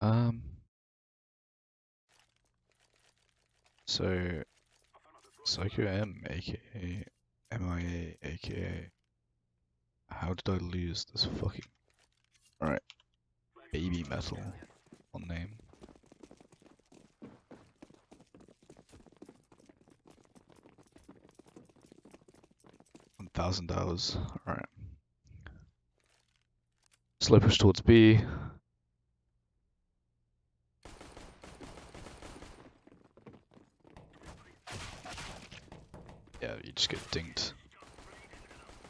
Um, so Psycho M, aka MIA, aka how did I lose this fucking alright, baby metal on name. $1,000. Alright. Slow push towards B. Yeah, you just get dinked.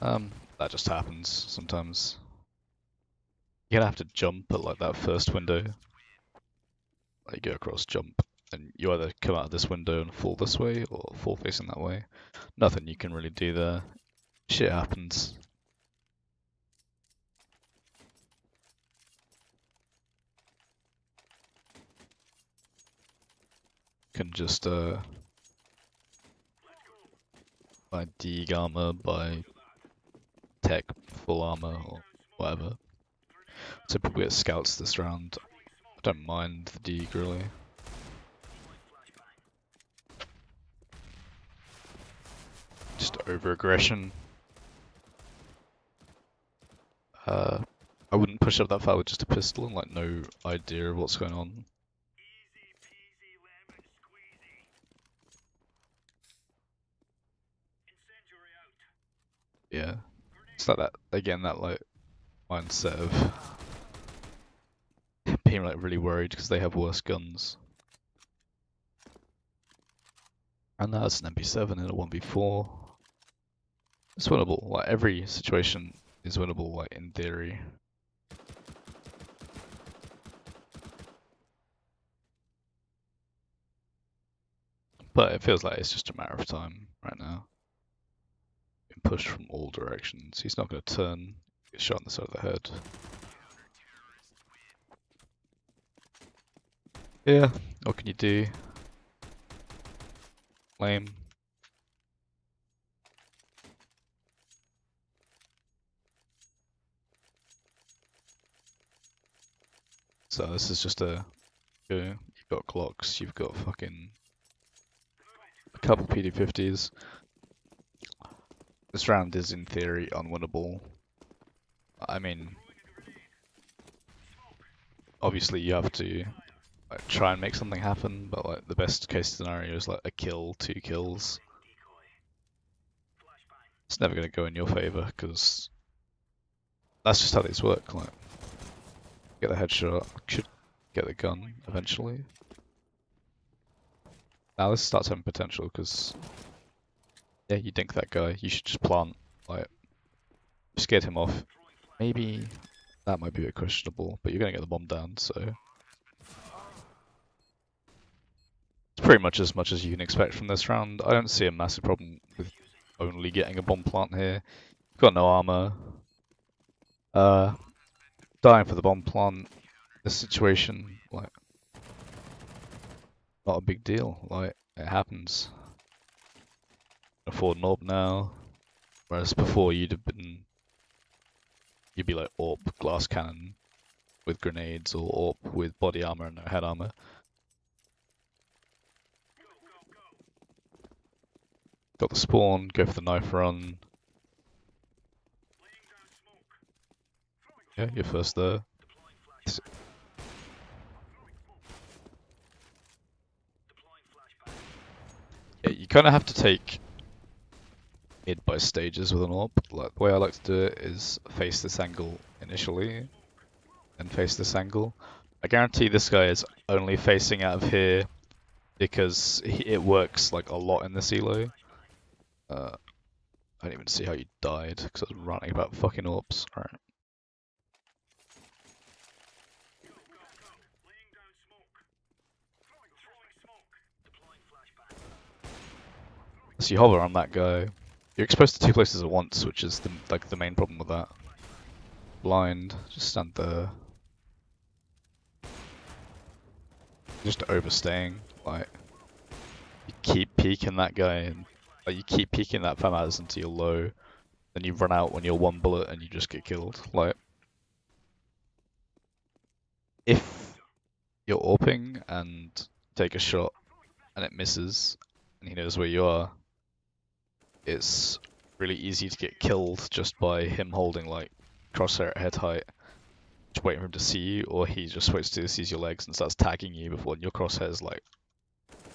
That just happens sometimes. You're gonna have to jump at like that first window. Like you go across, jump, and you either come out of this window and fall this way or fall facing that way. Nothing you can really do there. Shit happens. Can just buy Deeg armor, buy tech full armor or whatever. Typically get scouts this round. I don't mind the Deeg really. Just over aggression. I wouldn't push up that far with just a pistol and like no idea of what's going on. Yeah, it's like that again. That like mindset of being like really worried because they have worse guns. And that's an MP7 in a 1v4. It's winnable. Like every situation is winnable, like in theory. But it feels like it's just a matter of time right now. Being pushed from all directions. He's not going to turn. Get shot on the side of the head. Yeah, what can you do? Lame. So this is just you've got Glocks, you've got fucking a couple PD50s. This round is in theory unwinnable. I mean, obviously you have to like, try and make something happen, but like the best case scenario is like a kill, 2 kills. It's never going to go in your favor because that's just how these work. Like, get the headshot, should get the gun eventually. Now this starts having potential because yeah, you dink that guy. You should just plant, like, just get him off. Maybe that might be a bit questionable, but you're gonna get the bomb down, so it's pretty much as you can expect from this round. I don't see a massive problem with only getting a bomb plant here. You've got no armor. Dying for the bomb plant. This situation, like, not a big deal. Like, it happens. Afford an orb now, whereas before you'd be like AWP glass cannon with grenades or AWP with body armor and no head armor. Got the spawn, go for the knife run. Yeah, you're first there. Yeah, you kind of have to take it by stages with an AWP. Like, the way I like to do it is face this angle initially, and face this angle. I guarantee this guy is only facing out of here because it works like a lot in this elo. I didn't even see how you died because I was ranting about fucking AWPs. Alright. So you hover on that guy. You're exposed to 2 places at once, which is the main problem with that. Blind, just stand there. Just overstaying, like you keep peeking that guy and like you keep peeking that FAMAS until you're low, then you run out when you're 1 bullet and you just get killed. Like if you're AWPing and take a shot and it misses and he knows where you are, it's really easy to get killed just by him holding like crosshair at head height, just waiting for him to see you, or he just waits till he sees your legs and starts tagging you before your crosshair's like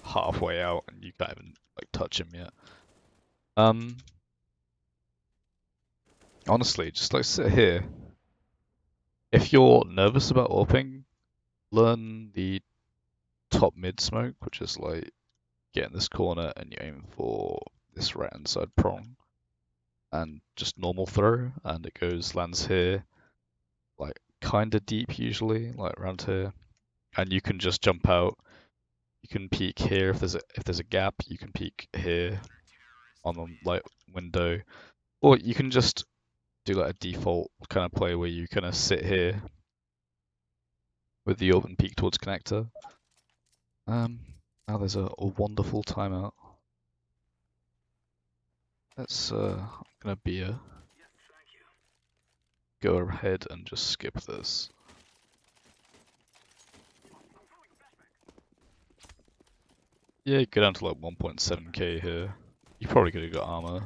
halfway out and you can't even like touch him yet. Honestly, just like sit here. If you're nervous about AWPing, learn the top mid smoke, which is like get in this corner and you aim for this right hand side prong and just normal throw and it lands here, like kinda deep usually, like around here. And you can just jump out. You can peek here if there's a gap, you can peek here on the like window. Or you can just do like a default kind of play where you kind of sit here with the open peek towards connector. Now there's a wonderful timeout. Let's gonna go ahead and just skip this. Yeah, go down to like 1.7k here. You probably could have got armor.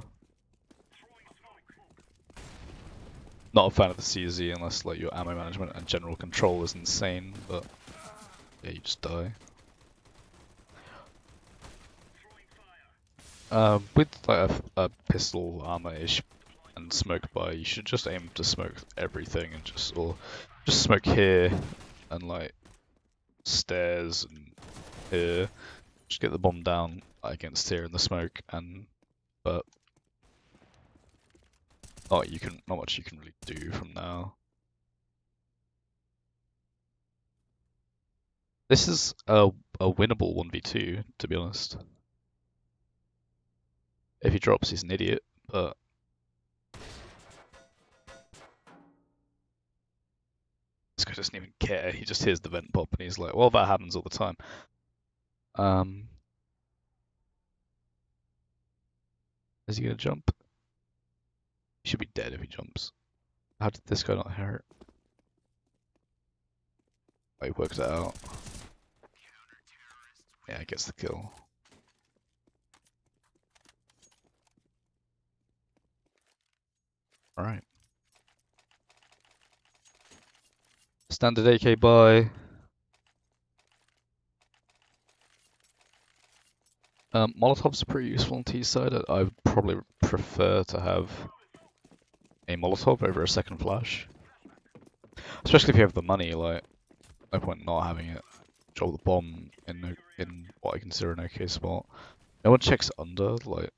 Not a fan of the CZ unless like your ammo management and general control is insane, but yeah, you just die. With like a pistol armor-ish and smoke by, you should just aim to smoke everything and just smoke here and like stairs and here. Just get the bomb down against here in the smoke but not much you can really do from now. This is a winnable 1v2, to be honest. If he drops, he's an idiot, but this guy doesn't even care. He just hears the vent pop and he's like, well, that happens all the time. Is he gonna jump? He should be dead if he jumps. How did this guy not hurt? Oh, he worked it out. Yeah, gets the kill. Alright. Standard AK buy. Molotovs are pretty useful on T side. I would probably prefer to have a Molotov over a second flash. Especially if you have the money, like, no point not having it. Drop the bomb in what I consider an okay spot. No one checks under, like,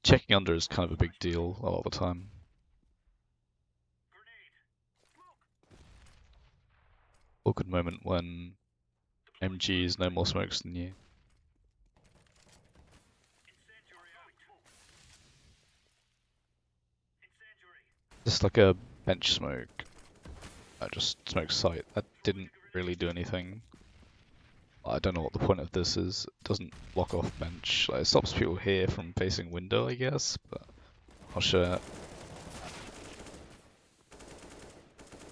checking under is kind of a big deal a lot of the time. Awkward moment when MG's no more smokes than you. Just like a bench smoke. I just smoked sight. That didn't really do anything. I don't know what the point of this is. It doesn't block off bench. Like, it stops people here from facing window, I guess, but I'll show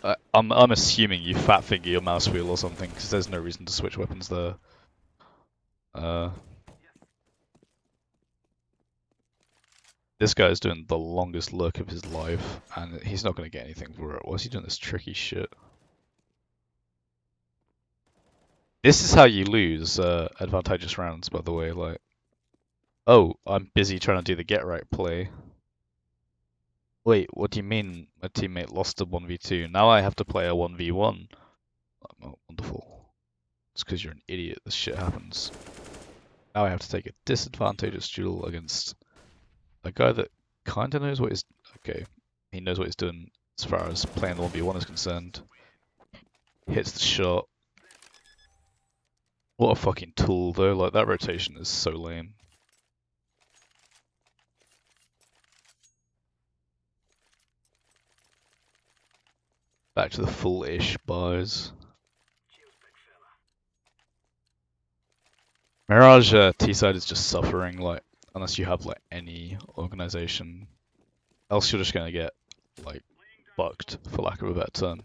it. I'm assuming you fat finger your mouse wheel or something, because there's no reason to switch weapons there. This guy is doing the longest look of his life, and he's not going to get anything for it. Why is he doing this tricky shit? This is how you lose advantageous rounds, by the way. Like, oh, I'm busy trying to do the get right play. Wait, what do you mean my teammate lost a 1v2? Now I have to play a 1v1. Oh, wonderful. It's because you're an idiot. This shit happens. Now I have to take a disadvantageous duel against a guy that kind of knows what he's... Okay, he knows what he's doing as far as playing the 1v1 is concerned. Hits the shot. What a fucking tool, though. Like, that rotation is so lame. Back to the full-ish buys. Mirage T-side is just suffering, like, unless you have, like, any organization. Else you're just gonna get, like, fucked, for lack of a better term.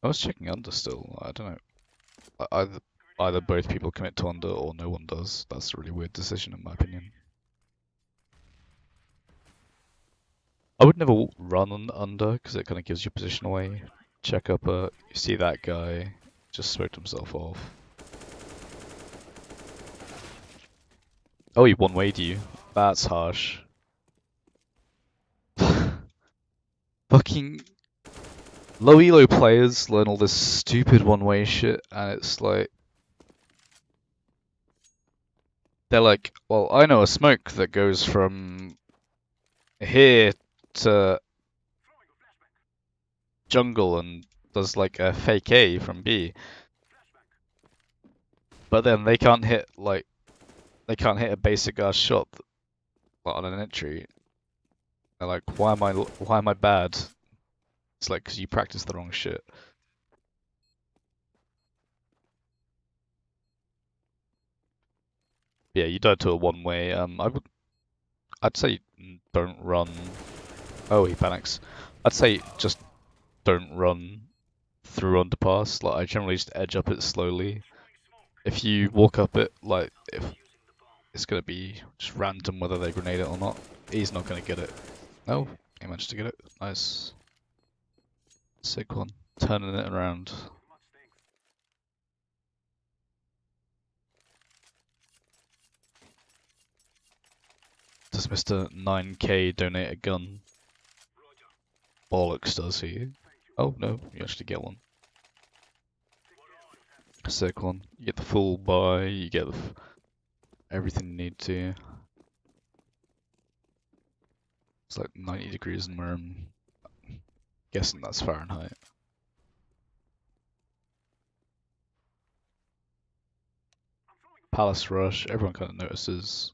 I was checking under still. I don't know. Either both people commit to under or no one does. That's a really weird decision in my opinion. I would never run on under because it kind of gives your position away. Check up. You see that guy just smoked himself off. Oh, he one-wayed you. That's harsh. Fucking low elo players learn all this stupid one-way shit, and it's like they're like, well, I know a smoke that goes from here to jungle and does like a fake A from B, but then they can't hit a basic ass shot on an entry. They're like, why am I bad? It's like because you practice the wrong shit. Yeah, you died to a one-way. I'd say don't run. Oh, he panics. I'd say just don't run through underpass. Like I generally just edge up it slowly. If you walk up it, like if it's gonna be just random whether they grenade it or not. He's not gonna get it. Oh, he managed to get it. Nice. Sick one. Turning it around. Does Mr. 9K donate a gun? Bollocks, does he? Oh no, you actually get one. Sick one. You get the full buy, you get everything you need to. It's like 90 degrees in where I'm guessing that's Fahrenheit. Palace Rush, everyone kind of notices.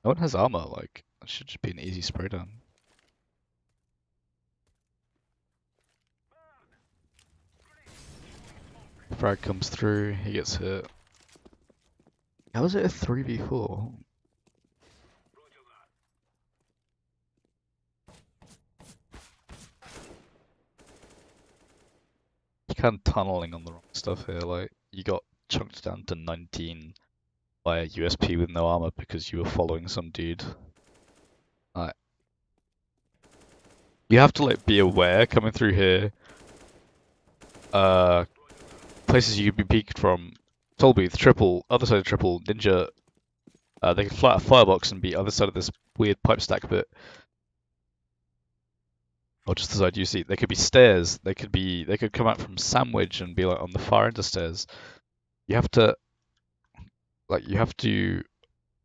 No one has armor, like, that should just be an easy spray down. Frag comes through, he gets hit. How is it a 3v4? You're kind of tunneling on the wrong stuff here, like, you got chunked down to 19 by a USP with no armor because you were following some dude. Like, you have to, like, be aware coming through here. Places you could be peeked from. Tollbooth, triple, other side of triple, ninja. They could fly a firebox and be other side of this weird pipe stack bit. Or just the side you see. They could be stairs. They could come out from sandwich and be like on the far end of stairs. You have to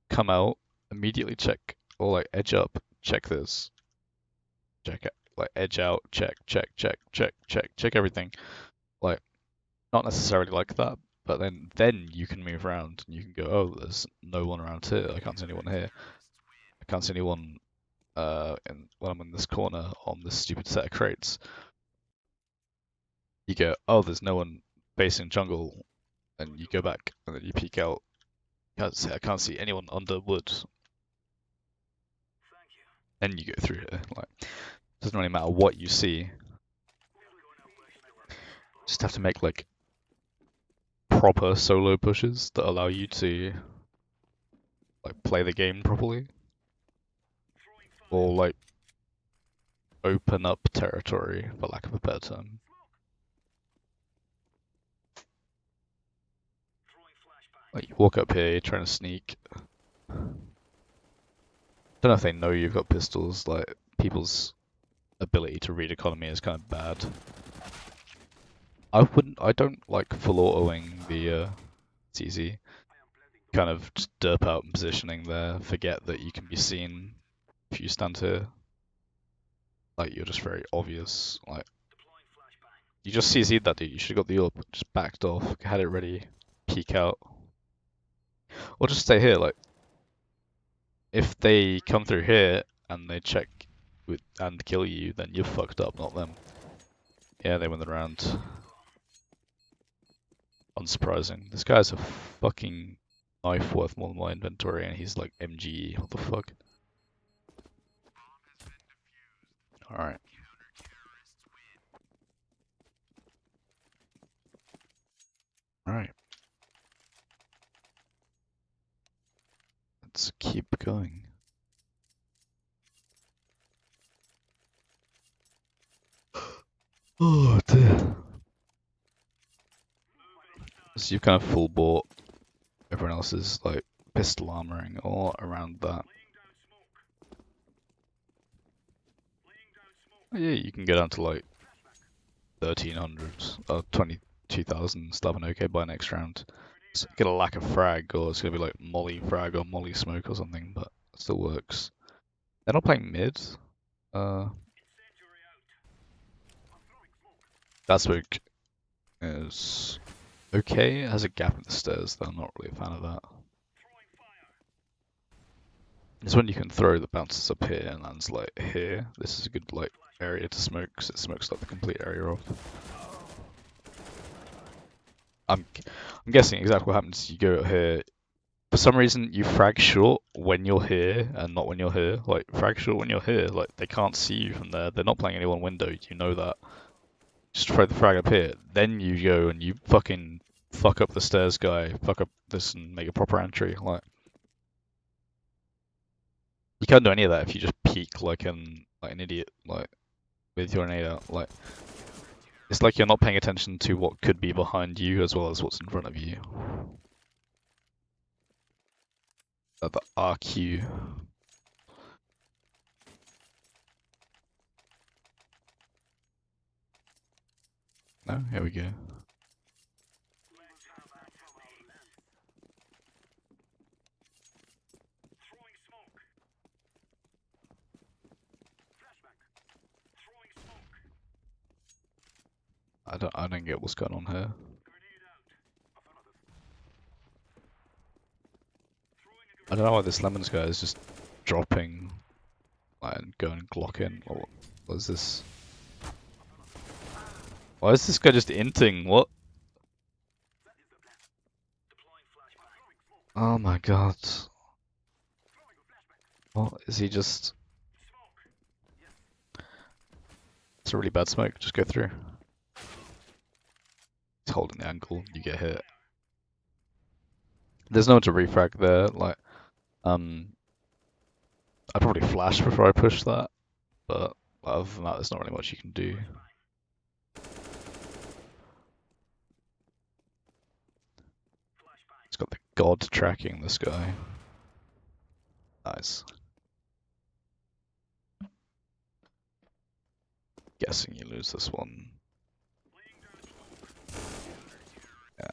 come out, immediately check, or like edge up, check this. Check it. Like edge out, check everything. Like not necessarily like that, but then you can move around and you can go, oh, there's no one around here. I can't see anyone here. I can't see anyone when I'm in this corner on this stupid set of crates. You go, oh, there's no one facing jungle, and you go back and then you peek out. I can't see anyone under wood. Then you go through here. Like, it doesn't really matter what you see. Just have to make like proper solo pushes that allow you to like play the game properly, or like open up territory, for lack of a better term. Like you walk up here, you're trying to sneak. Don't know if they know you've got pistols. Like people's ability to read economy is kind of bad. I don't like full autoing the CZ. Kind of just derp out and positioning there. Forget that you can be seen if you stand here. Like you're just very obvious. Like you just CZ'd that dude. You should have got the AWP, just backed off, had it ready, peek out, or just stay here. Like if they come through here and they check and kill you, then you're fucked up, not them. Yeah, they win the round. Unsurprising. This guy's a fucking knife worth more than my inventory, and he's like MGE. What the fuck? Alright. Alright. Let's keep going. Oh dear. So you've kind of full bought everyone else's like pistol armoring all around that. Yeah, you can go down to like 1300 or 22,000 stuff and okay by next round. So get a lack of frag, or it's gonna be like molly frag or molly smoke or something, but it still works. They're not playing mid. That smoke is okay. It has a gap in the stairs, though I'm not really a fan of that. It's when you can throw the bounces up here and lands like here. This is a good like area to smoke, because it smokes like the complete area off. I'm guessing exactly what happens. You go here. For some reason, you frag short when you're here and not when you're here. Like frag short when you're here. Like they can't see you from there. They're not playing any one window. You know that. Just throw the frag up here. Then you go and you fucking fuck up the stairs guy. Fuck up this and make a proper entry. Like you can't do any of that if you just peek like an idiot. Like with your nade out. Like it's like you're not paying attention to what could be behind you as well as what's in front of you. At the RQ. No, here we go. I don't get what's going on here. I don't know why this Lemons guy is just dropping and going Glock in. What is this? Why is this guy just inting? What? Oh my god. What is he just? It's a really bad smoke. Just go through. He's holding the angle. You get hit. There's no one to refrag there. Like, I'd probably flash before I push that, but other than that, there's not really much you can do. It's got the god tracking this guy. Nice. Guessing you lose this one. Yeah.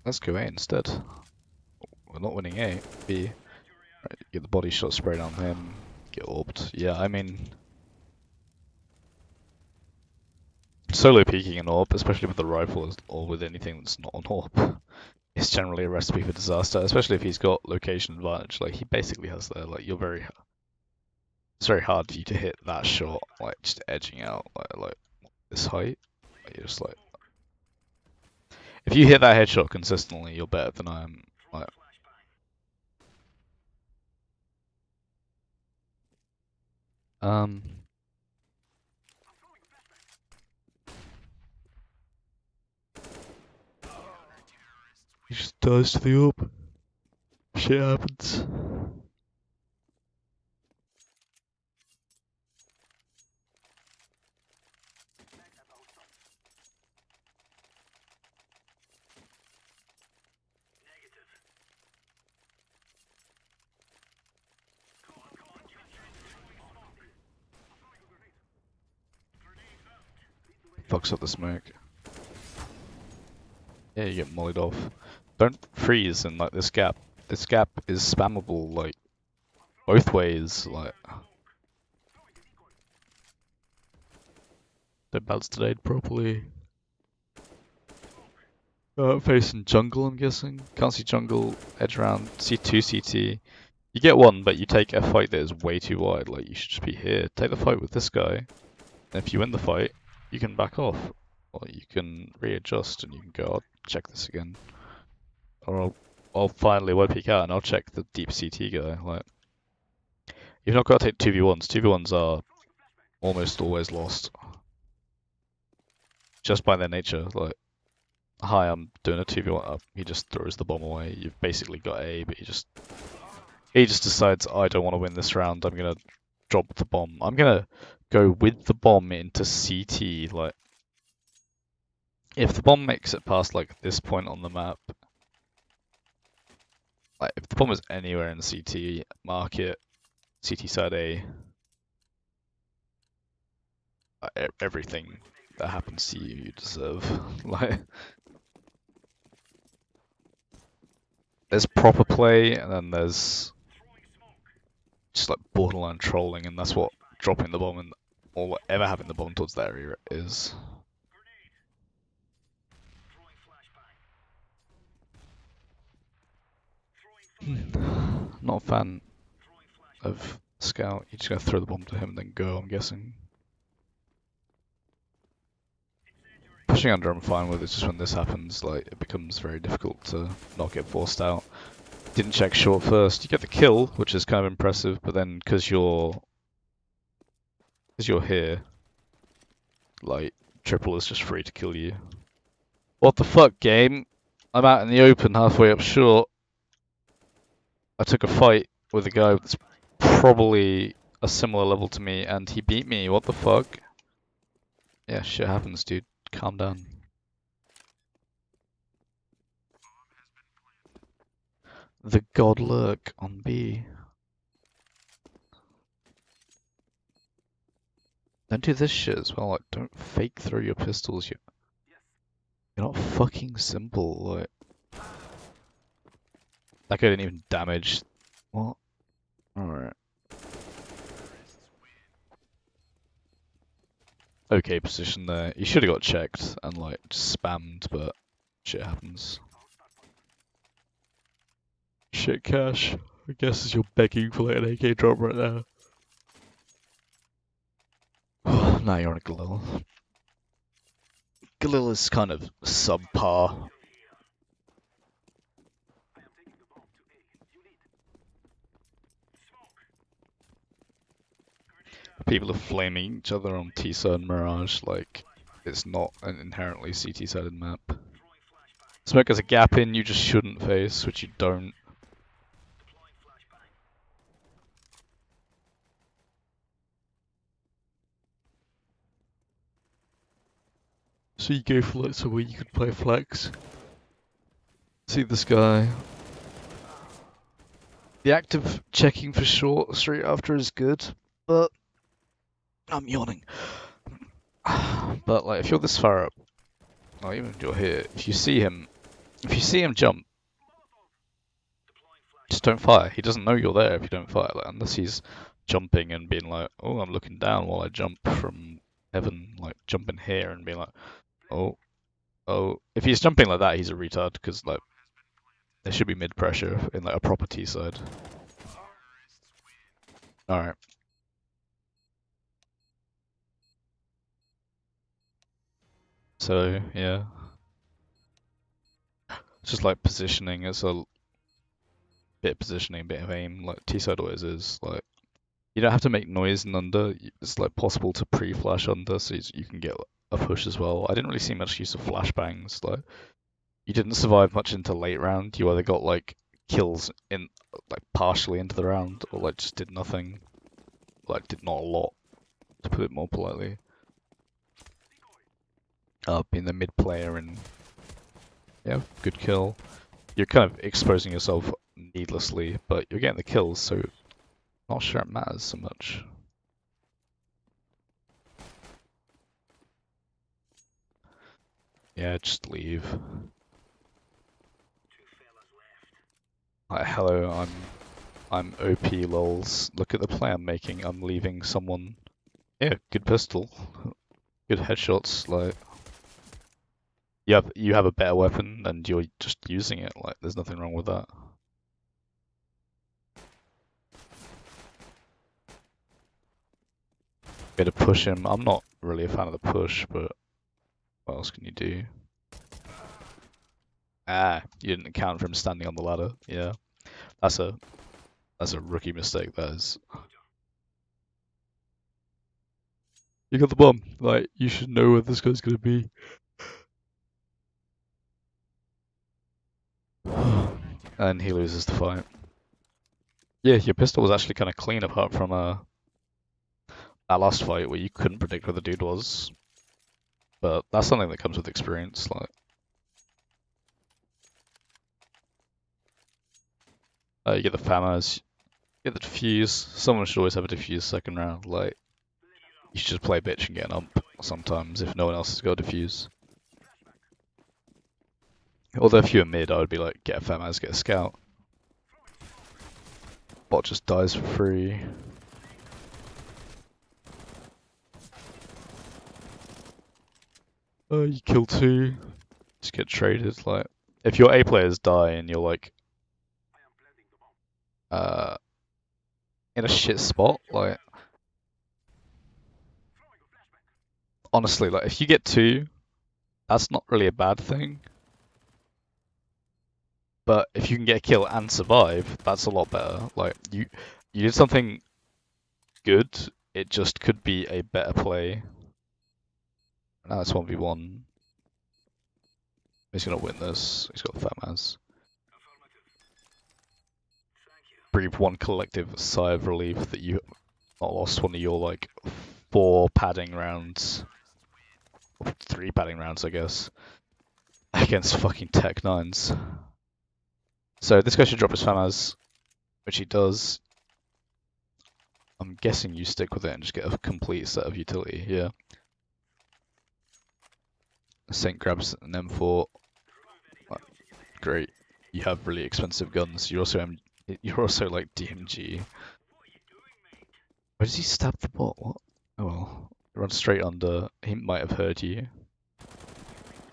Let's go A instead. We're not winning A. B. Right, get the body shot sprayed on him. Get orbed. Yeah, I mean, solo peeking an orb, especially with the rifle or with anything that's not an orb, is generally a recipe for disaster. Especially if he's got location advantage, like he basically has there. Like it's very hard for you to hit that shot, like just edging out like this height. Like, you're just like, if you hit that headshot consistently, you're better than I am. Like, he just dies to the orb. Shit happens. Fucks up the smoke. Yeah, you get mollied off. Don't freeze in like this gap. This gap is spammable like both ways. Like, don't bounce to nade properly. Facing jungle, I'm guessing. Can't see jungle. Edge around. C2 CT. You get one, but you take a fight that is way too wide. Like, you should just be here. Take the fight with this guy. And if you win the fight, you can back off. Or you can readjust and you can go, I'll check this again. Or I'll finally web peek out and I'll check the deep CT guy. Like, You've not got to take 2v1s. 2v1s are almost always lost. Just by their nature. Like, hi, I'm doing a 2v1 up. He just throws the bomb away. You've basically got A, but he just decides, I don't want to win this round. I'm gonna drop the bomb. I'm gonna go with the bomb into CT. Like, if the bomb makes it past like this point on the map, like if the bomb is anywhere in CT, mark it. CT side A. Everything that happens to you, you deserve. Like, there's proper play, and then there's just like borderline trolling, and that's what dropping the bomb and or whatever having the bomb towards that area is. Not a fan of Scout. You're just gonna throw the bomb to him and then go, I'm guessing. Pushing under I'm fine with, it's just when this happens, like, it becomes very difficult to not get forced out. Didn't check short first. You get the kill, which is kind of impressive, but then because you're here, like, triple is just free to kill you. What the fuck, game? I'm out in the open halfway up short. I took a fight with a guy that's probably a similar level to me, and he beat me. What the fuck? Yeah, shit happens, dude. Calm down. The God lurk on B. Don't do this shit as well. Like, don't fake throw your pistols. You're not fucking simple. Like, that guy didn't even damage. What? Alright. Okay position there. You should have got checked and like just spammed, but shit happens. Shit, Cash. I guess as you're begging for like an AK drop right now. Now you're on a Galil. Galil is kind of subpar. People are flaming each other on T-side Mirage like it's not an inherently CT-sided map. Smoke has a gap in you just shouldn't face, which you don't. So you go for like somewhere you could play flex. See this guy. The active checking for short straight after is good, but I'm yawning. But like if you're this far up, or even if you're here, if you see him jump, just don't fire. He doesn't know you're there if you don't fire, like, unless he's jumping and being like, oh, I'm looking down while I jump from heaven, like jumping here and being like, oh. If he's jumping like that, he's a retard, because like there should be mid pressure in like a proper T side. Alright. So, yeah. It's just like positioning, it's a bit of positioning, a bit of aim, like T-side always is. Like, you don't have to make noise in under, it's like possible to pre-flash under, so you can get a push as well. I didn't really see much use of flashbangs, like, you didn't survive much into late round, you either got like kills in, like partially into the round, or like just did nothing. Like, did not a lot, to put it more politely. Being the mid player and yeah, good kill. You're kind of exposing yourself needlessly, but you're getting the kills, so not sure it matters so much. Yeah, just leave. Hello, I'm OP lols. Look at the play I'm making. I'm leaving someone. Yeah, good pistol, good headshots. Like, you have a better weapon and you're just using it. Like, there's nothing wrong with that. Way to push him. I'm not really a fan of the push, but what else can you do? Ah, you didn't account for him standing on the ladder. Yeah, that's a rookie mistake. That is. You got the bomb. Like, you should know where this guy's gonna be. And he loses the fight. Yeah, your pistol was actually kind of clean apart from that last fight where you couldn't predict where the dude was. But that's something that comes with experience. Like, you get the FAMAs, you get the defuse. Someone should always have a defuse second round. Like, you should just play bitch and get an ump sometimes if no one else has got a defuse. Although if you're mid, I would be like, get a FAMAs, get a scout. Bot just dies for free. You kill two, just get traded. Like, if your A players die and you're like, in a shit spot, like, honestly, like, if you get two, that's not really a bad thing. But if you can get a kill and survive, that's a lot better. Like, you did something good, it just could be a better play. Now it's 1v1. He's gonna win this. He's got FAMAs. Breathe one collective sigh of relief that you not lost one of your like 4 padding rounds. Or 3 padding rounds, I guess. Against fucking Tech 9s. So this guy should drop his FAMAs, which he does. I'm guessing you stick with it and just get a complete set of utility, yeah. Saint grabs an M4. Great. You have really expensive guns. You're also like DMG. Where does he stab the bot? What? Oh well. Run straight under. He might have heard you.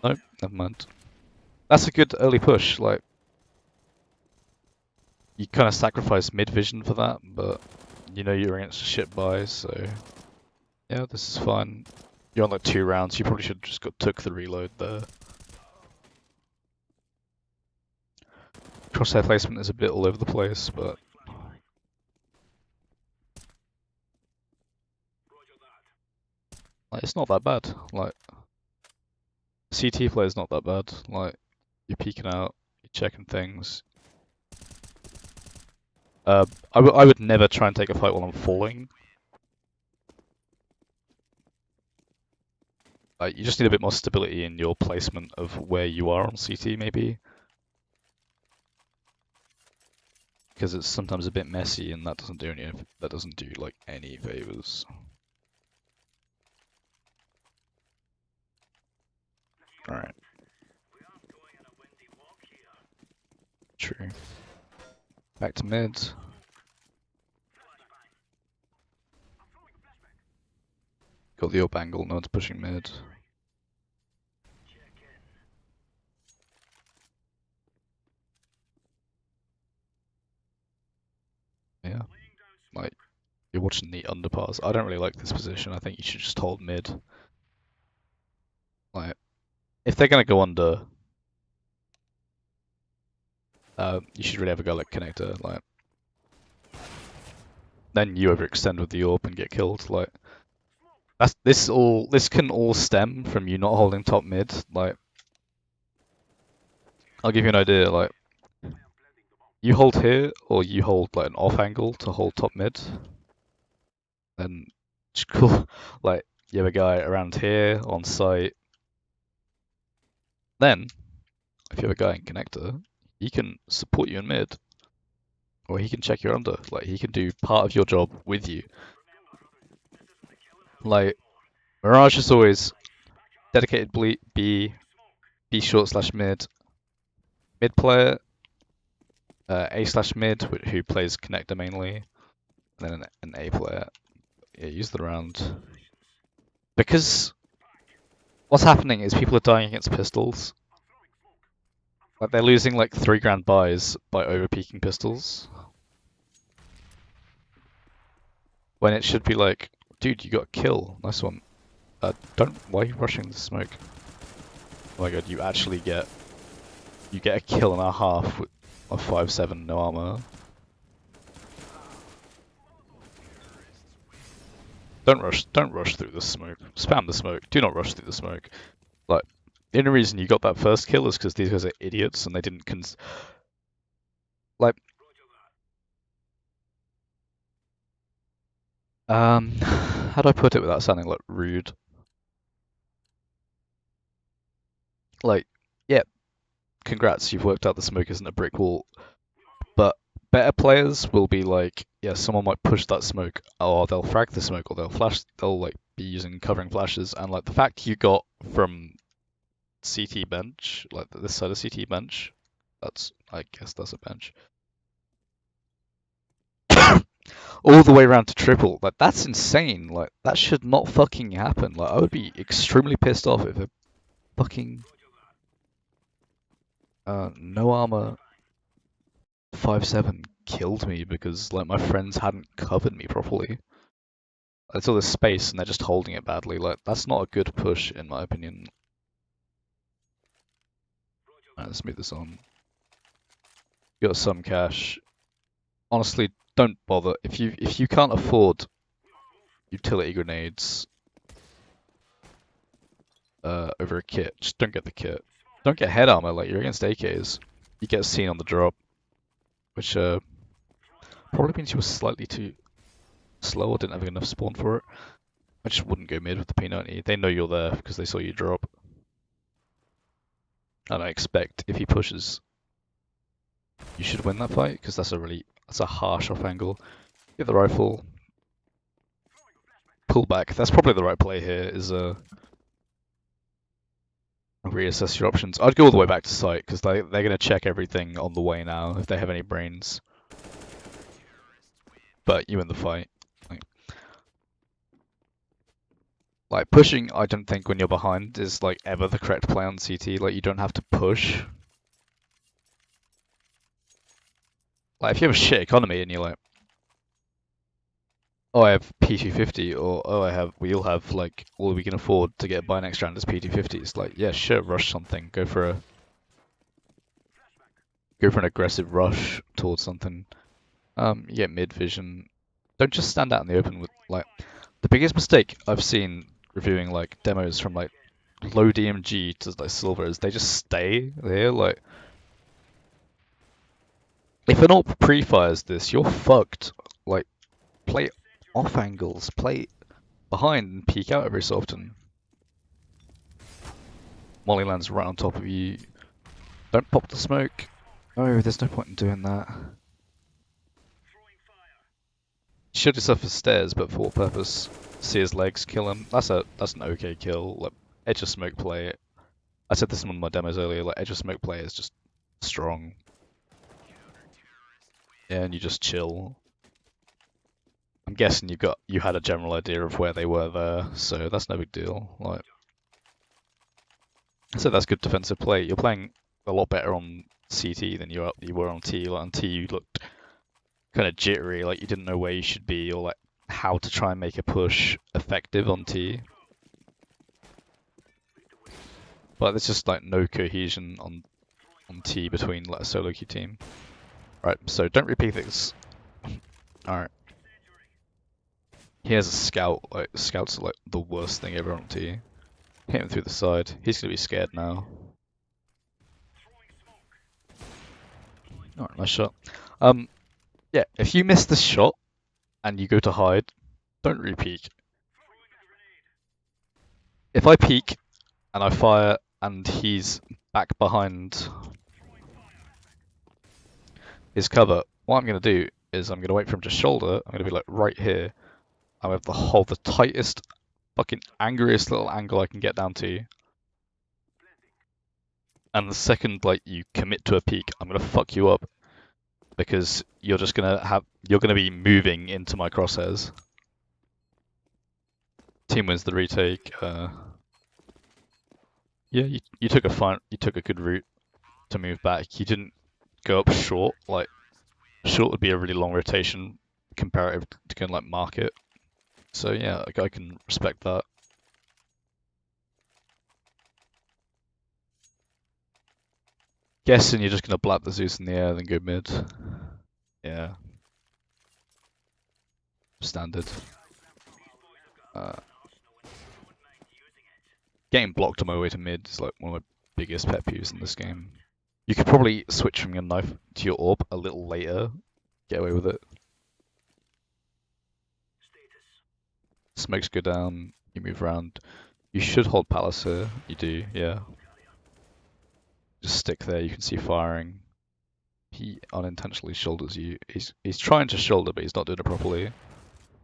Nope, never mind. That's a good early push. Like, you kind of sacrifice mid vision for that, but you know you're against a shit buy, so yeah, this is fine. You're on like 2 rounds. You probably should have just took the reload there. Crosshair placement is a bit all over the place, but like, it's not that bad. Like, CT play is not that bad. Like, you're peeking out, you're checking things. I would never try and take a fight while I'm falling. Like, you just need a bit more stability in your placement of where you are on CT, maybe. Because it's sometimes a bit messy, and that doesn't do like any favors. All right. True. Back to mid. Got the up angle, no one's pushing mid. Yeah. Like, you're watching the underpass. I don't really like this position. I think you should just hold mid. Like, if they're gonna go under, you should really have a go like connector. Like, then you overextend with the AWP and get killed. Like, this can all stem from you not holding top mid. Like, I'll give you an idea. Like, you hold here, or you hold like an off angle to hold top mid. Then it's cool. Like, you have a guy around here on site. Then, if you have a guy in connector, he can support you in mid, or he can check your under. Like, he can do part of your job with you. Like, Mirage is always dedicated B short slash mid player, A slash mid who plays connector mainly, and then an A player. Yeah, use the round. Because what's happening is people are dying against pistols. Like, they're losing like 3 grand buys by over peeking pistols. When it should be like, dude, you got a kill. Nice one. Why are you rushing the smoke? Oh my god, you actually get a kill and a half with a 5-7 no armor. Don't rush through the smoke. Spam the smoke. Do not rush through the smoke. Like, the only reason you got that first kill is because these guys are idiots and they didn't like. How do I put it without sounding like rude? Like, yeah, congrats, you've worked out the smoke isn't a brick wall. But better players will be like, yeah, someone might push that smoke, or they'll frag the smoke, or they'll like be using covering flashes, and like the fact you got from CT bench, like this side of CT bench, I guess that's a bench. All the way around to triple, like that's insane. Like that should not fucking happen. Like I would be extremely pissed off if a fucking no armor 5-7 killed me because like my friends hadn't covered me properly. It's all this space and they're just holding it badly. Like that's not a good push in my opinion. Alright, let's move this on. Got some cash. Honestly, don't bother. If you can't afford utility grenades over a kit, just don't get the kit. Don't get head armor, like you're against AKs. You get seen on the drop. Which probably means you were slightly too slow or didn't have enough spawn for it. I just wouldn't go mid with the P90. They know you're there because they saw you drop. And I expect if he pushes, you should win that fight because that's a harsh off angle. Get the rifle, pull back. That's probably the right play here. Is reassess your options. I'd go all the way back to site because they're gonna check everything on the way now if they have any brains. But you win the fight. Like pushing, I don't think when you're behind is like ever the correct play on CT. Like you don't have to push. Like if you have a shit economy and you're like, oh I have P250 or oh we all have like all we can afford to get by next round is P250. It's like yeah sure rush something. Go for an aggressive rush towards something. You get mid vision. Don't just stand out in the open with like the biggest mistake I've seen reviewing like demos from like low DMG to like silver is they just stay there. Like if an AWP pre-fires this, you're fucked. Like play off angles, play behind and peek out every so often. Molly lands right on top of you. Don't pop the smoke. Oh, there's no point in doing that. Shield yourself for stairs, but for what purpose? See his legs, kill him. That's an okay kill. Like edge of smoke play. I said this in one of my demos earlier. Like edge of smoke play is just strong. Yeah, and you just chill. I'm guessing you had a general idea of where they were there, so that's no big deal. Like, so that's good defensive play. You're playing a lot better on CT than you were on T. Like on T, you looked kind of jittery, like you didn't know where you should be or like how to try and make a push effective on T. But there's just like no cohesion on T between like a solo queue team. Right, so don't repeat this. Alright. He has a scout, like scouts are like the worst thing ever on T. Hit him through the side. He's gonna be scared now. Alright, nice shot. Yeah, if you miss this shot and you go to hide, don't re-peek. If I peek and I fire and he's back behind his cover, what I'm gonna do is I'm gonna wait for him to shoulder. I'm gonna be like right here. I'm gonna hold the tightest, fucking angriest little angle I can get down to. And the second like you commit to a peek, I'm gonna fuck you up because you're gonna be moving into my crosshairs. Team wins the retake. Yeah, you took a good route to move back. You didn't go up short. Like short would be a really long rotation comparative to kind of like market. So yeah, I can respect that. Guessing you're just gonna blap the Zeus in the air, then go mid. Yeah. Standard. Getting blocked on my way to mid is like one of my biggest pet peeves in this game. You could probably switch from your knife to your orb a little later, get away with it. Smokes go down, you move around. You should hold palace here. You do, yeah. Just stick there, you can see firing. He unintentionally shoulders you. He's trying to shoulder, but he's not doing it properly.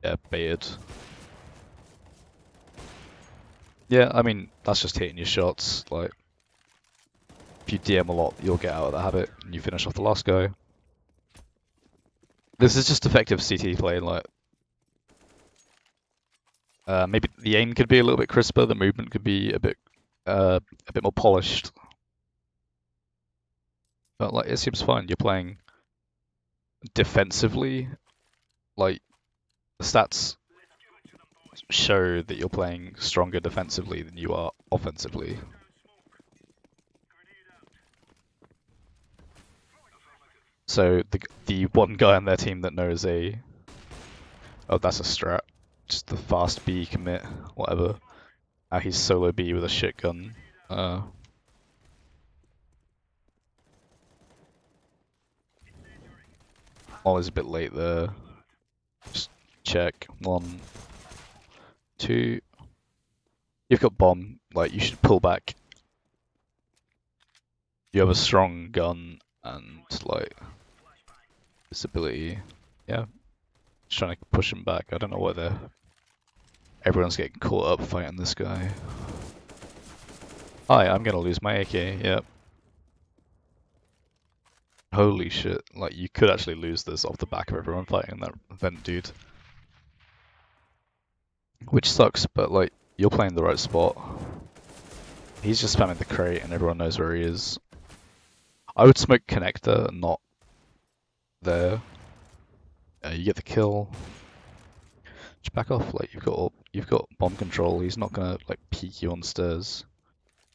Yeah, baited. Yeah, I mean, that's just hitting your shots. Like, if you DM a lot, you'll get out of the habit, and you finish off the last guy. This is just effective CT play, like, maybe the aim could be a little bit crisper, the movement could be a bit more polished. But like, it seems fine. You're playing defensively, like, the stats show that you're playing stronger defensively than you are offensively. So the one guy on their team that knows oh, that's a strat, just the fast B commit, whatever. He's solo B with a shit gun. Molly's a bit late there. Just check. 1, 2. You've got bomb. Like, you should pull back. You have a strong gun and like visibility. Yeah. Just trying to push him back. I don't know whether everyone's getting caught up fighting this guy. Hi, I'm gonna lose my AK. Yep. Holy shit, like you could actually lose this off the back of everyone fighting that vent dude. Which sucks, but like, you're playing the right spot. He's just spamming the crate and everyone knows where he is. I would smoke connector, not there. You get the kill. Just back off, like you've got bomb control, he's not gonna like peek you on the stairs.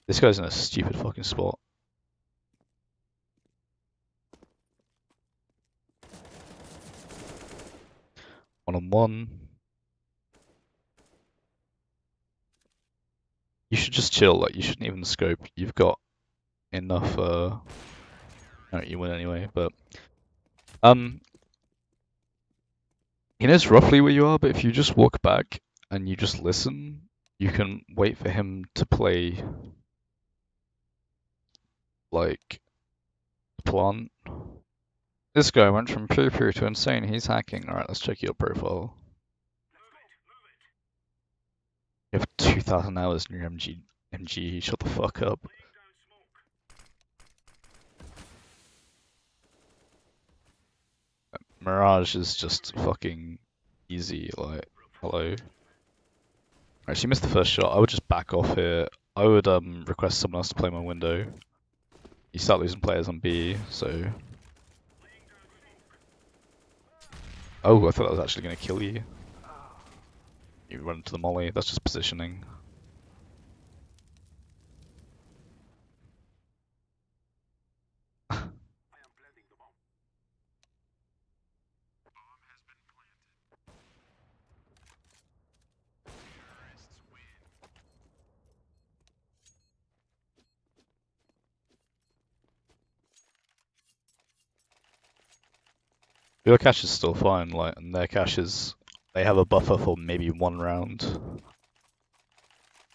This guy's in a stupid fucking spot. 1-on-1. You should just chill, like you shouldn't even scope. You've got enough no, you win anyway, but he knows roughly where you are, but if you just walk back and you just listen, you can wait for him to play like plant. This guy went from pure to insane, he's hacking. Alright, let's check your profile. You have 2,000 hours in your MG, shut the fuck up. Mirage is just fucking easy, like, hello. Alright, she missed the first shot. I would just back off here. I would request someone else to play my window. You start losing players on B, so... Oh, I thought that was actually going to kill you. You run into the molly, that's just positioning. Your cache is still fine, like, and their cache is... They have a buffer for maybe 1 round.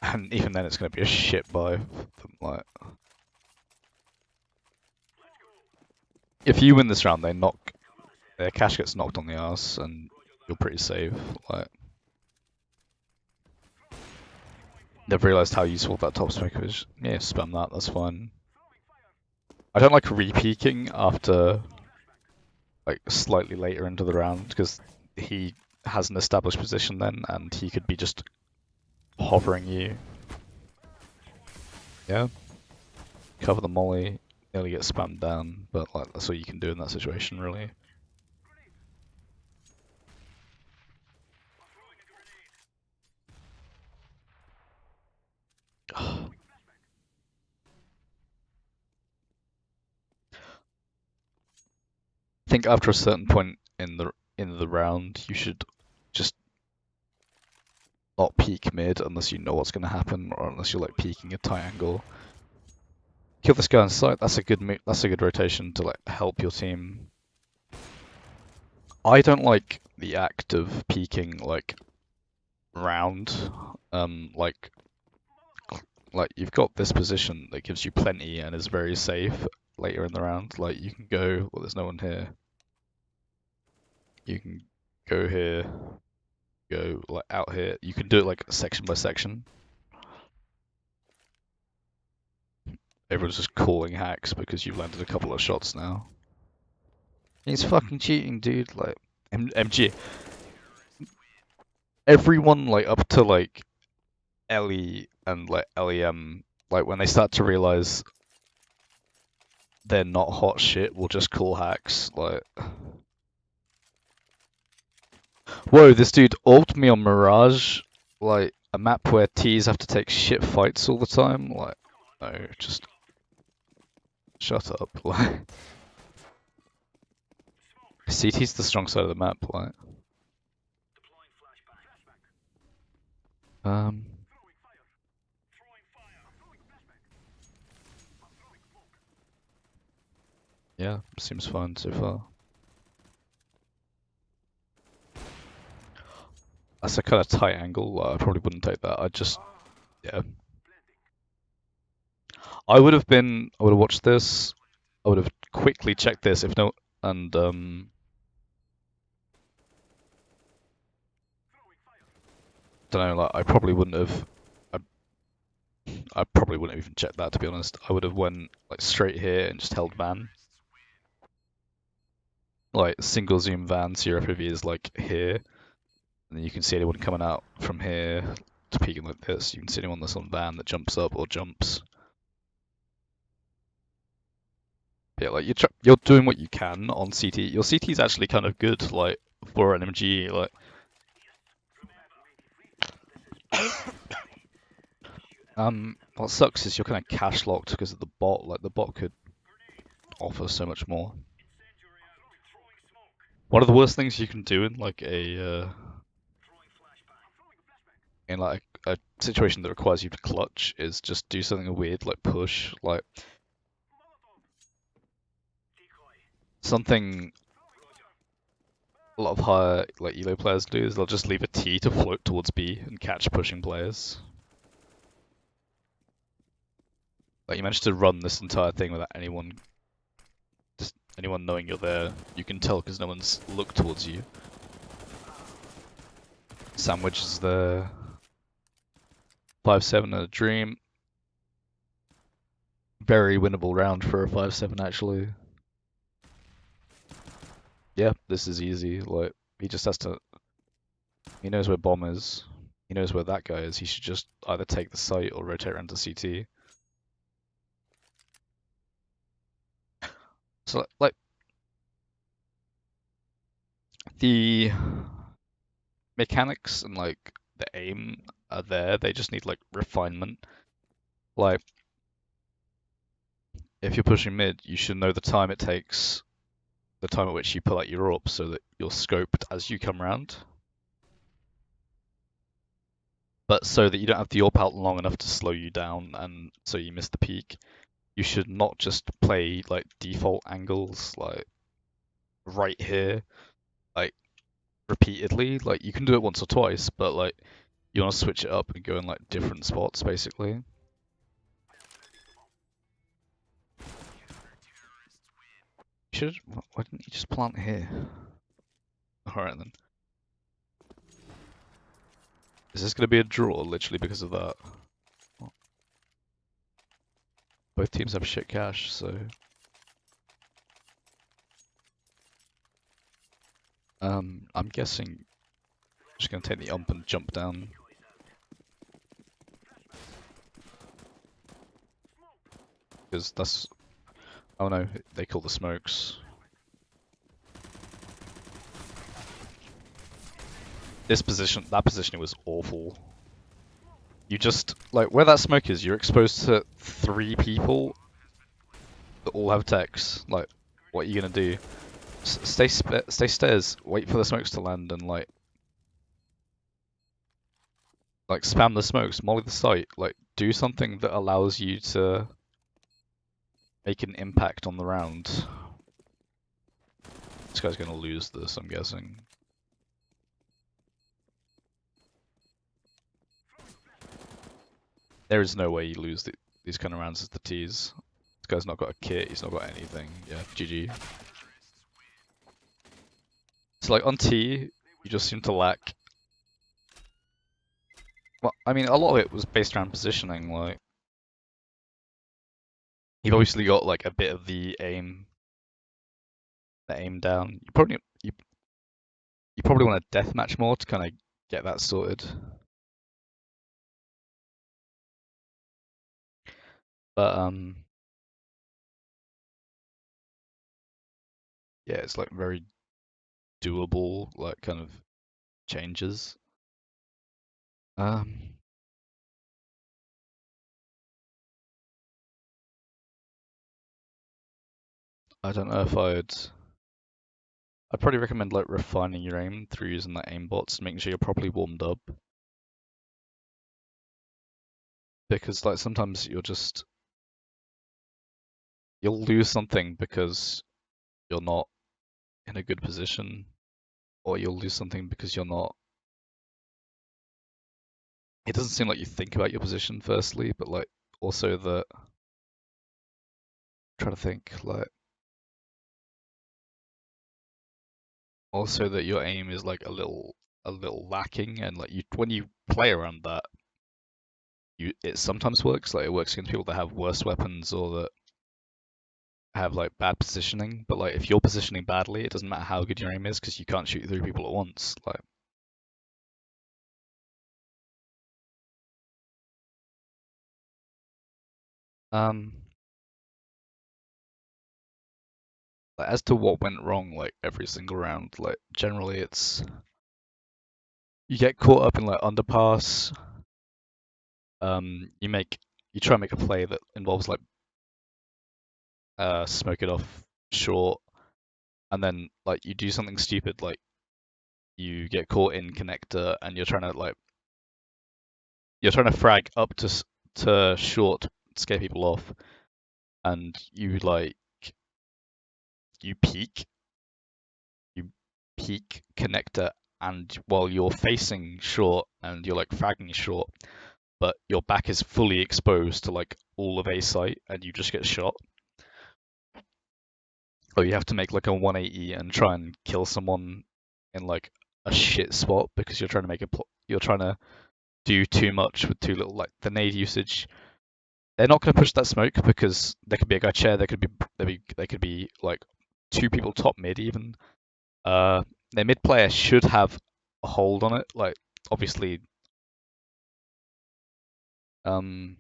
And even then it's going to be a shit buy for them, like... If you win this round, their cache gets knocked on the ass, and you're pretty safe, like... They've realised how useful that top smoke is. Yeah, spam that, that's fine. I don't like re-peeking after... like slightly later into the round, because he has an established position then, and he could be just hovering you. Yeah. Cover the molly, nearly get spammed down, but like that's all you can do in that situation, really. I think after a certain point in the round, you should just not peek mid unless you know what's going to happen, or unless you're like peeking a tight angle. Kill this guy on sight. That's a good that's a good rotation to like help your team. I don't like the act of peeking like round. Like you've got this position that gives you plenty and is very safe later in the round. Like you can go, well, there's no one here. You can go here, go like out here. You can do it like section by section. Everyone's just calling hacks because you've landed a couple of shots now. He's fucking cheating, dude. Like MG. Everyone like up to like Ellie and like LEM, like when they start to realize they're not hot shit, will just call hacks. Like, whoa, this dude ulted me on Mirage, like a map where T's have to take shit fights all the time. Like, no, just shut up. Like, CT's the strong side of the map. Like, yeah, seems fine so far. That's a kind of tight angle. I probably wouldn't take that. I'd just, yeah. I would have watched this. I would have quickly checked this if no, and don't know. Like, I probably wouldn't have. I probably wouldn't have even checked that, to be honest. I would have went like straight here and just held van. Like single zoom van, so your FOV is like here, and then you can see anyone coming out from here to peeking like this. You can see anyone that's on van that jumps up or jumps. Yeah, like you're doing what you can on CT. Your CT is actually kind of good, like for an MG. Like, what sucks is you're kind of cash locked because of the bot. Like the bot could offer so much more. One of the worst things you can do in like a situation that requires you to clutch is just do something weird like push, like something a lot of higher like elo players do is they'll just leave a T to float towards B and catch pushing players. Like you managed to run this entire thing without anyone knowing you're there. You can tell because no one's looked towards you. Sandwich is there. 5-7 and a dream. Very winnable round for a 5-7 actually. Yeah, this is easy. Like he just has to. He knows where bomb is. He knows where that guy is. He should just either take the site or rotate around to CT. So like the mechanics and like the aim are there. They just need like refinement. Like if you're pushing mid, you should know the time it takes, the time at which you pull out your AWP, so that you're scoped as you come around. But so that you don't have the AWP out long enough to slow you down, and so you miss the peak. You should not just play like default angles, like right here, like repeatedly. Like you can do it once or twice, but like you want to switch it up and go in like different spots, basically. Should why didn't you just plant here? Alright then. Is this gonna be a draw literally because of that? Both teams have shit cash, so I'm guessing I'm just gonna take the ump and jump down. Because that's, oh no, they call the smokes. That positioning was awful. You just, like, where that smoke is, you're exposed to 3 people that all have techs. Like, what are you gonna do? Stay stairs, wait for the smokes to land, and like, Like spam the smokes, molly the site, like do something that allows you to make an impact on the round. This guy's gonna lose this, I'm guessing. There is no way you lose these kind of rounds as the T's. This guy's not got a kit, he's not got anything. Yeah, GG. So like on T, you just seem to lack. Well, I mean, a lot of it was based around positioning. Like you've obviously got like a bit of the aim down. You probably want to deathmatch more to kind of get that sorted. But yeah, it's like very doable, like kind of changes. Um, I don't know if I'd probably recommend like refining your aim through using like aimbots and making sure you're properly warmed up. Because like sometimes you'll lose something because you're not in a good position, or you'll lose something because you're not. It doesn't seem like you think about your position firstly, but like also that. Try to think like also that your aim is like a little lacking, and like you when you play around that, it sometimes works. Like it works against people that have worse weapons or that have like bad positioning. But like if you're positioning badly, it doesn't matter how good your aim is because you can't shoot three people at once. Um, like, as to what went wrong, like every single round, like generally it's you get caught up in like underpass. You try and make a play that involves like smoke it off short, and then like you do something stupid like you get caught in connector and you're trying to frag up to short, scare people off, and you peek you peek connector, and while you're facing short and you're like fragging short, but your back is fully exposed to like all of A site and you just get shot. Or you have to make like a 180 and try and kill someone in like a shit spot because you're trying to you're trying to do too much with too little. Like the nade usage, they're not going to push that smoke because there could be a guy chair, there could be like two people top mid even. Their mid player should have a hold on it. Like obviously, um,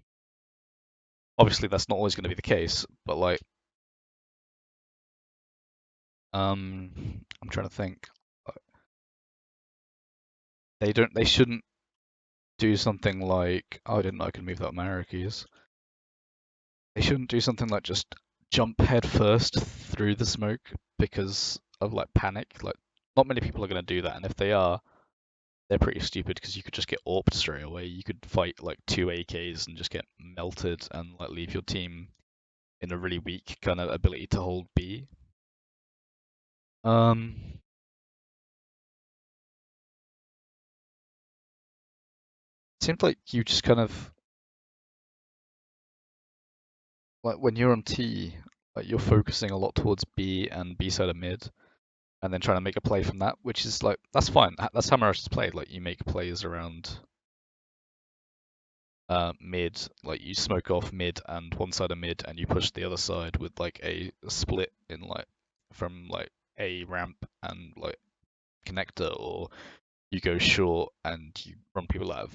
obviously that's not always going to be the case, but like I'm trying to think. They shouldn't do something like, oh, I didn't know I could move that with my arrow keys. They shouldn't do something like just jump head first through the smoke because of like panic. Like not many people are going to do that, and if they are, they're pretty stupid because you could just get AWP'd straight away. You could fight like two AKs and just get melted and like leave your team in a really weak kind of ability to hold B. Um, seemed like you just kind of like when you're on T, like you're focusing a lot towards B and B side of mid, and then trying to make a play from that, which is like that's fine. That's how Mirage is played. Like you make plays around mid, like you smoke off mid and one side of mid, and you push the other side with like a split in like from like a ramp and like connector, or you go short and you run people out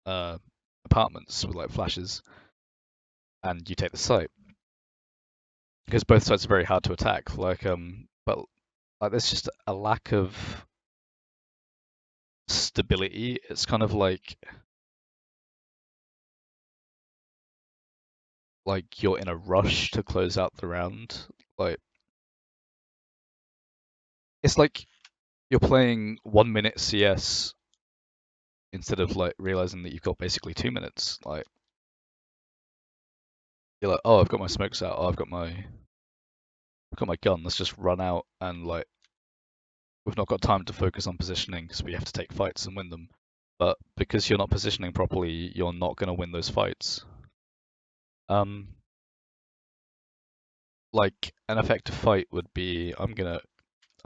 of apartments with like flashes, and you take the site because both sides are very hard to attack. But like there's just a lack of stability. It's kind of like you're in a rush to close out the round. Like it's like you're playing 1 minute CS instead of like realizing that you've got basically 2 minutes. Like you're like, oh, I've got my smokes out. Oh, I've got my gun. Let's just run out and like we've not got time to focus on positioning because we have to take fights and win them. But because you're not positioning properly, you're not gonna win those fights. Like an effective fight would be I'm gonna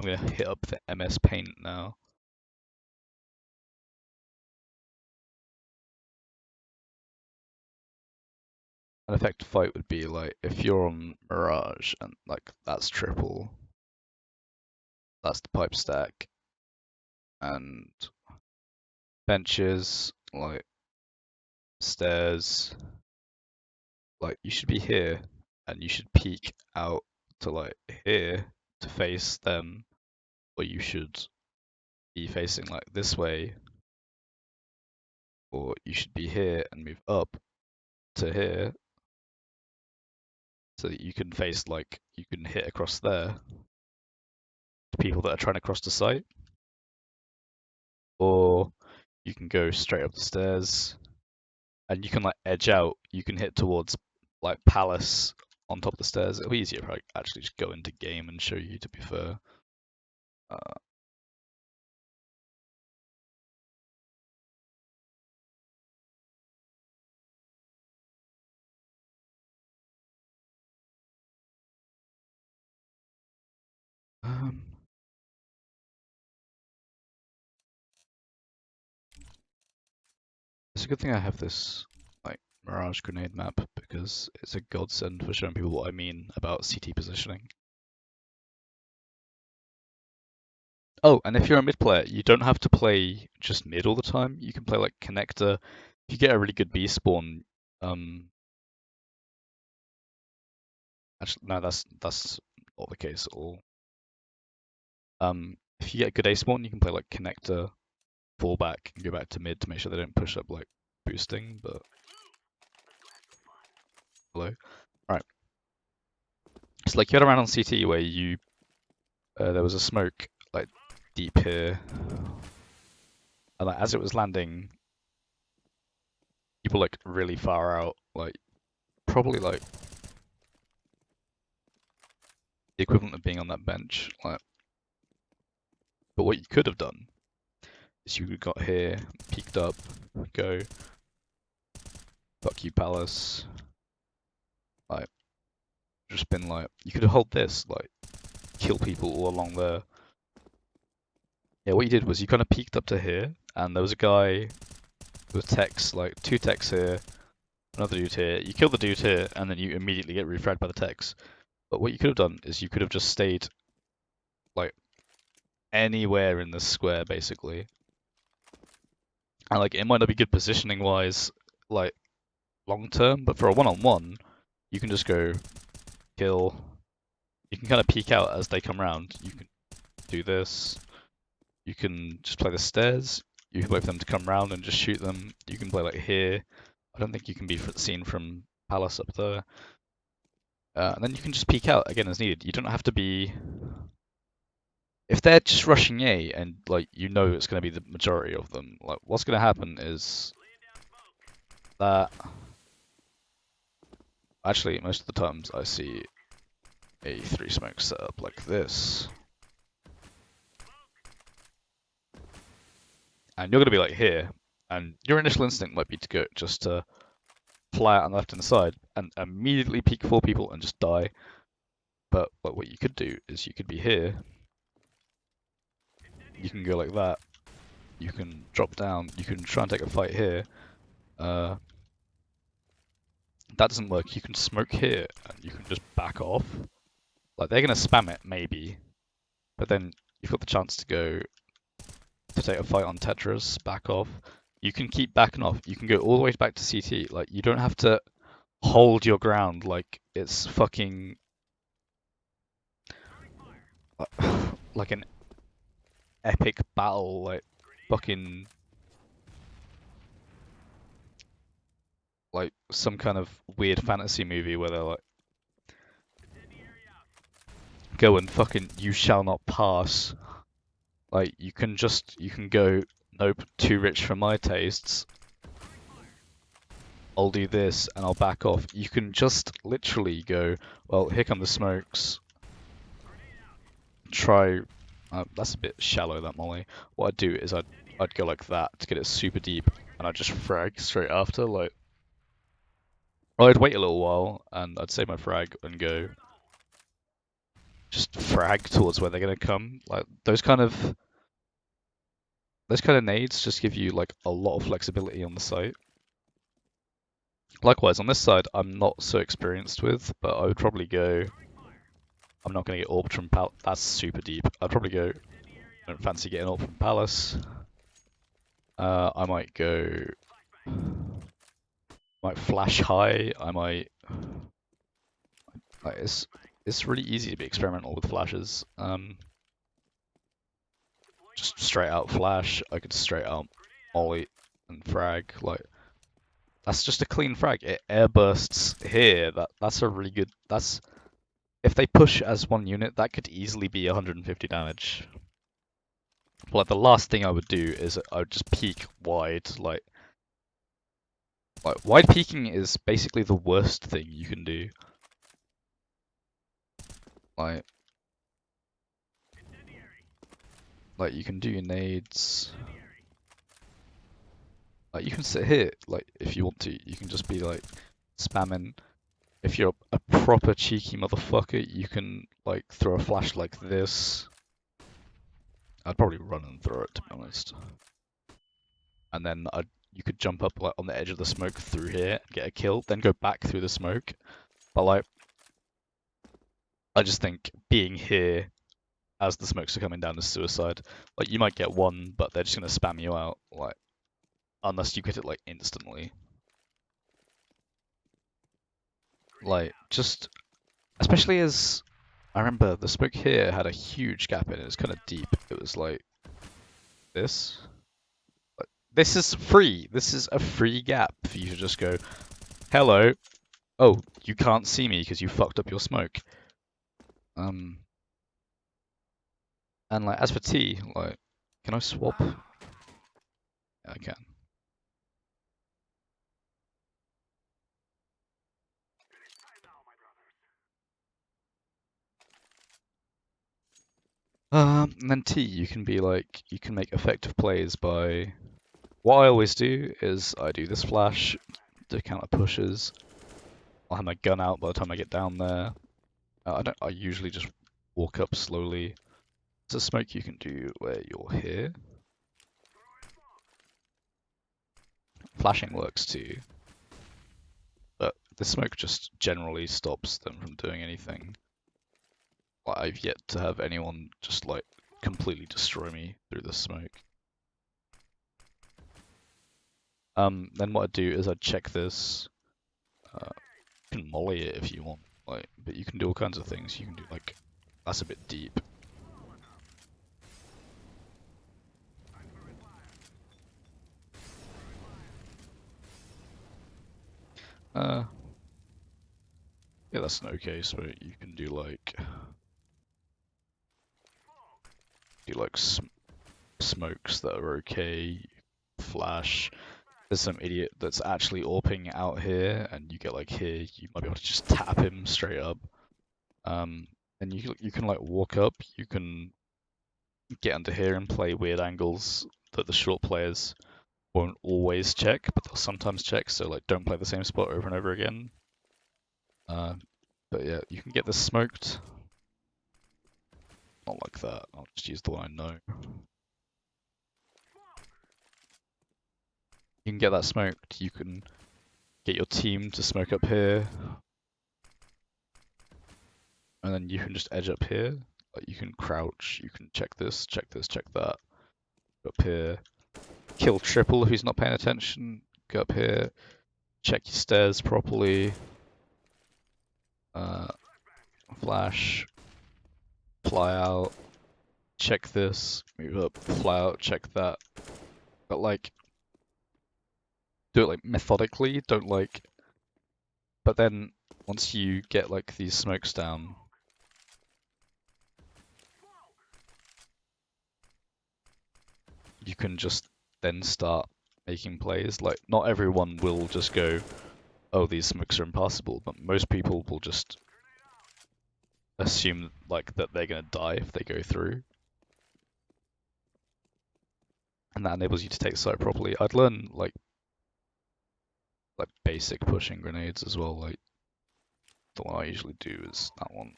hit up the MS Paint now. An effective fight would be like if you're on Mirage and like that's triple, that's the pipe stack, and benches, like stairs, like you should be here and you should peek out to like here to face them, or you should be facing like this way, or you should be here and move up to here so that you can face like you can hit across there to people that are trying to cross the site, or you can go straight up the stairs and you can like edge out. You can hit towards like Palace on top of the stairs. It'll be easier if I actually just go into game and show you. To be fair, uh, um, it's a good thing I have this like Mirage grenade map because it's a godsend for showing people what I mean about CT positioning. Oh, and if you're a mid player, you don't have to play just mid all the time. You can play like connector. If you get a really good B spawn, actually no, that's not the case at all. If you get a good A spawn, you can play like connector, fall back, and go back to mid to make sure they don't push up like boosting. But hello, all right. It's like you had a round on CT where you there was a smoke like deep here, and like, as it was landing, people like really far out, like probably like the equivalent of being on that bench. Like, but what you could have done is you got here, peeked up, go, fuck you, Palace. Like, just been like, you could have held this, like, kill people all along there. Yeah, what you did was you kind of peeked up to here, and there was a guy with techs, like 2 techs here, another dude here. You kill the dude here, and then you immediately get refragged by the techs. But what you could have done is you could have just stayed, like, anywhere in this square, basically. And, like, it might not be good positioning-wise, like, long term, but for a one-on-one, you can just go kill. You can kind of peek out as they come around. You can do this. You can just play the stairs. You can wait for them to come around and just shoot them. You can play like here. I don't think you can be seen from Palace up there. And then you can just peek out again as needed. You don't have to be. If they're just rushing A and like you know it's going to be the majority of them, like what's going to happen is that actually most of the times I see a 3 smoke setup like this. And you're going to be like here, and your initial instinct might be to go just to fly out on the left hand side and immediately peek 4 people and just die. But like, what you could do is you could be here, you can go like that, you can drop down, you can try and take a fight here. That doesn't work. You can smoke here and you can just back off. Like they're gonna spam it maybe, but then you've got the chance to go to take a fight on Tetris, back off. You can keep backing off. You can go all the way back to CT. Like you don't have to hold your ground like it's fucking like an epic battle, like fucking like some kind of weird fantasy movie where they're like, go and fucking you shall not pass. Like you can go nope, too rich for my tastes. I'll do this and I'll back off. You can just literally go, well, here come the smokes. Try, that's a bit shallow, that molly. What I'd do is I'd go like that to get it super deep, and I'd just frag straight after, like, or I'd wait a little while and I'd save my frag and go just frag towards where they're gonna come. Like those kind of nades just give you like a lot of flexibility on the site. Likewise, on this side, I'm not so experienced with, but I would probably go. I'm not going to get orbed from Palace. That's super deep. I'd probably go. I don't fancy getting orbed from Palace. I might go. Might flash high. I might. Like, it's really easy to be experimental with flashes. Just straight out flash. I could straight out ollie and frag. Like that's just a clean frag. It air bursts here. That's a really good. That's if they push as one unit, that could easily be 150 damage. But like the last thing I would do is I would just peek wide. Like wide peeking is basically the worst thing you can do. Like you can do your nades. Like you can sit here, like if you want to, you can just be like spamming. If you're a proper cheeky motherfucker, you can like throw a flash like this. I'd probably run and throw it, to be honest. And then you could jump up like on the edge of the smoke through here and get a kill, then go back through the smoke. But like, I just think being here as the smokes are coming down is suicide. Like you might get one, but they're just gonna spam you out, like unless you get it like instantly. Like just, especially as I remember the smoke here had a huge gap in it. It's kind of deep. It was like this. This is free. This is a free gap for you to just go, hello. Oh, you can't see me because you fucked up your smoke. And like as for T, like, can I swap? Yeah, I can. And then T, you can be like, you can make effective plays by. What I always do is I do this flash to counter pushes. I'll have my gun out by the time I get down there. I usually just walk up slowly. There's a smoke you can do where you're here. Flashing works too, but the smoke just generally stops them from doing anything. Like, I've yet to have anyone just like completely destroy me through the smoke. Then what I'd do is I'd check this. You can molly it if you want, like, but you can do all kinds of things. You can do like, that's a bit deep. Yeah, that's an okay spot. You can do like smokes that are okay. Flash. There's some idiot that's actually AWPing out here, and you get like here. You might be able to just tap him straight up. And you can like walk up. You can get under here and play weird angles that the short players won't always check, but they'll sometimes check. So like, don't play the same spot over and over again. But yeah, you can get this smoked. Not like that. I'll just use the one I know. You can get that smoked. You can get your team to smoke up here. And then you can just edge up here. Like you can crouch, you can check this, check that. Go up here. Kill triple if he's not paying attention. Go up here. Check your stairs properly. Flash. Fly out. Check this. Move up. Fly out. Check that. But like, do it like methodically. Don't like. But then once you get like these smokes down, you can just then start making plays. Like, not everyone will just go, oh, these smokes are impassable, but most people will just assume like that they're gonna die if they go through. And that enables you to take site properly. I'd learn like basic pushing grenades as well. Like the one I usually do is that one.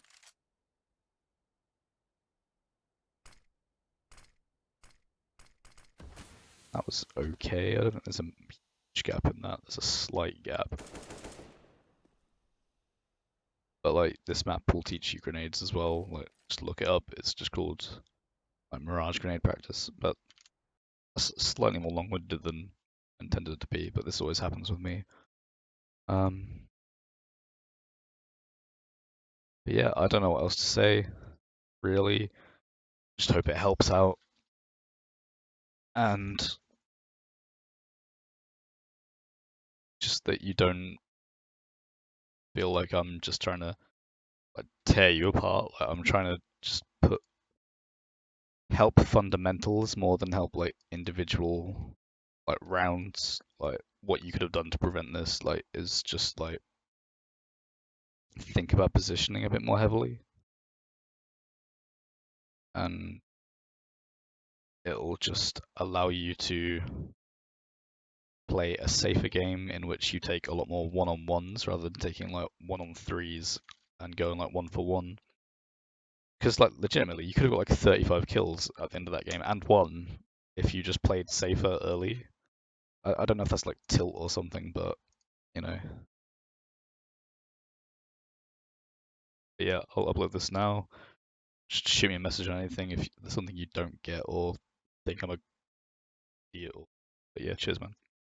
That was okay. I don't think there's a huge gap in that. There's a slight gap. But like this map will teach you grenades as well. Like just look it up. It's just called like Mirage Grenade Practice, but slightly more long-winded than intended to be. But this always happens with me. But yeah, I don't know what else to say. Really, just hope it helps out. And just that you don't feel like I'm just trying to like tear you apart. Like I'm trying to just help fundamentals more than help like individual like rounds. Like what you could have done to prevent this like is just like think about positioning a bit more heavily, and it'll just allow you to play a safer game in which you take a lot more one-on-ones rather than taking like one-on-threes and going like one for one. Because like legitimately, you could have got like 35 kills at the end of that game and won if you just played safer early. I don't know if that's like tilt or something, but you know. But yeah, I'll upload this now. Just shoot me a message on anything if there's something you don't get or think I'm a idiot. But yeah, cheers, man.